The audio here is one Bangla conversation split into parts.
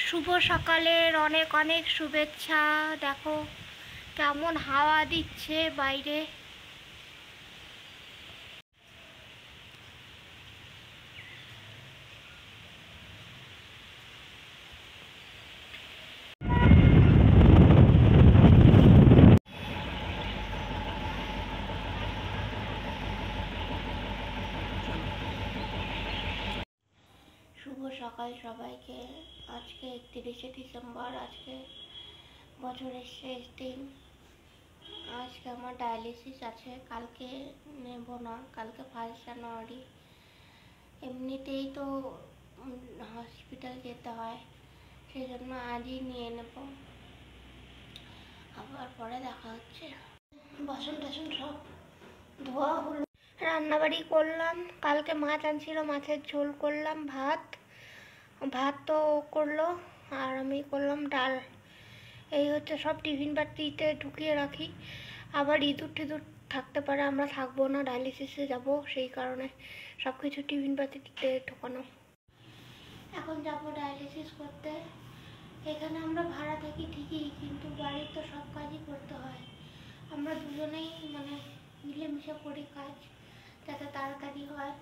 শুভ সকালের অনেক অনেক শুভেচ্ছা। দেখো কেমন হাওয়া দিচ্ছে বাইরে। শুভ সকাল সবাইকে। আজকে 31শে ডিসেম্বর, আজকে বছরের শেষ দিন। আজকে আমার ডায়ালিসিস আছে, কালকে নেব না, কালকে 1 জানুয়ারি। এমনিতেই তো হসপিটাল যেতে হয়, সেই জন্য আজই নিয়ে নেব, আবার পরে দেখা হচ্ছে। বাসন টাসন সব ধোয়া হলো, রান্নাবাড়ি করলাম। কালকে মাছ আনছিল, মাছের ঝোল করলাম, ভাত তো করলো, আর আমি করলাম ডাল। এই হচ্ছে সব। টিফিন বাটিতে ঢুকিয়ে রাখি, আবার ইঁদুর টিঁদুর থাকতে পারে, আমরা থাকবো না, ডায়ালিসিসে যাব, সেই কারণে সব কিছু টিফিন বাটিতে ঢোকানো। এখন যাব ডায়ালিসিস করতে। এখানে আমরা ভাড়া থাকি ঠিকই, কিন্তু বাড়ির তো সব কাজই করতে হয়। আমরা দুজনেই মিলেমিশে করি কাজ, যাতে তাড়াতাড়ি হয়।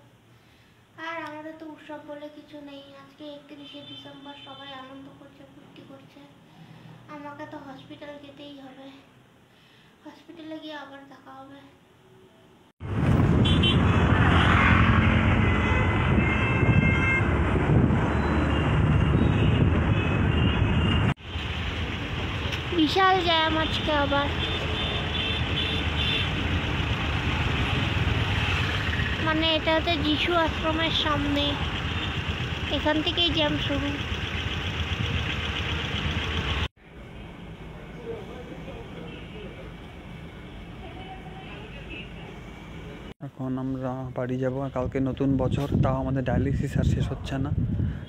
আর আমাদের তো উৎসব বলে কিছু নেই। আজকে 31শে ডিসেম্বর, সবাই আনন্দ করছে, ফুর্তি করছে। আমাকে তো হসপিটাল যেতেই হবে, হসপিটালে গিয়ে আবার দেখা হবে। বিশাল জ্যাম আজকে আবার, এটা হচ্ছে যিশু আশ্রমের সামনে, এখান থেকেই জ্যাম শুরু। এখন আমরা বাড়ি যাব। কালকে নতুন বছর, তাও আমাদের ডায়ালিসিস আর শেষ হচ্ছে না।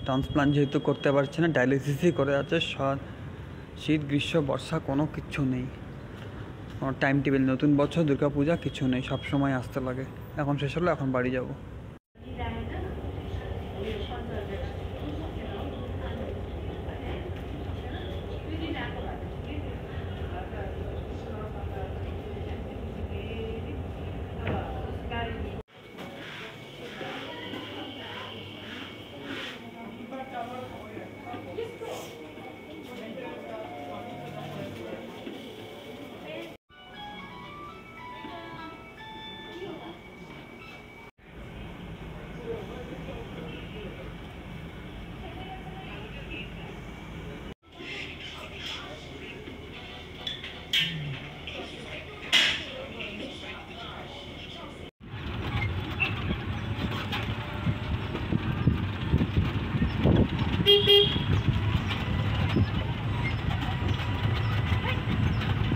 ট্রান্সপ্লান্ট যেহেতু করতে পারছে না, ডায়ালিসিসই করে যাচ্ছে। শীত গ্রীষ্ম বর্ষা কোনো কিচ্ছু নেই, কোনো টাইম টেবিল, নতুন বছর দুর্গাপূজা কিছু নেই, সব সময় আসতে লাগে। এখন শেষ হলো, এখন বাড়ি যাব।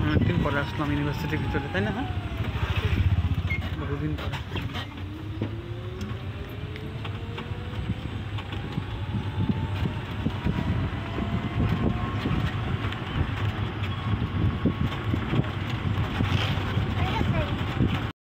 অনেকদিন পরে আসলাম ইউনিভার্সিটির ভিতরে, তাই না? হ্যাঁ, বহুদিন পরে।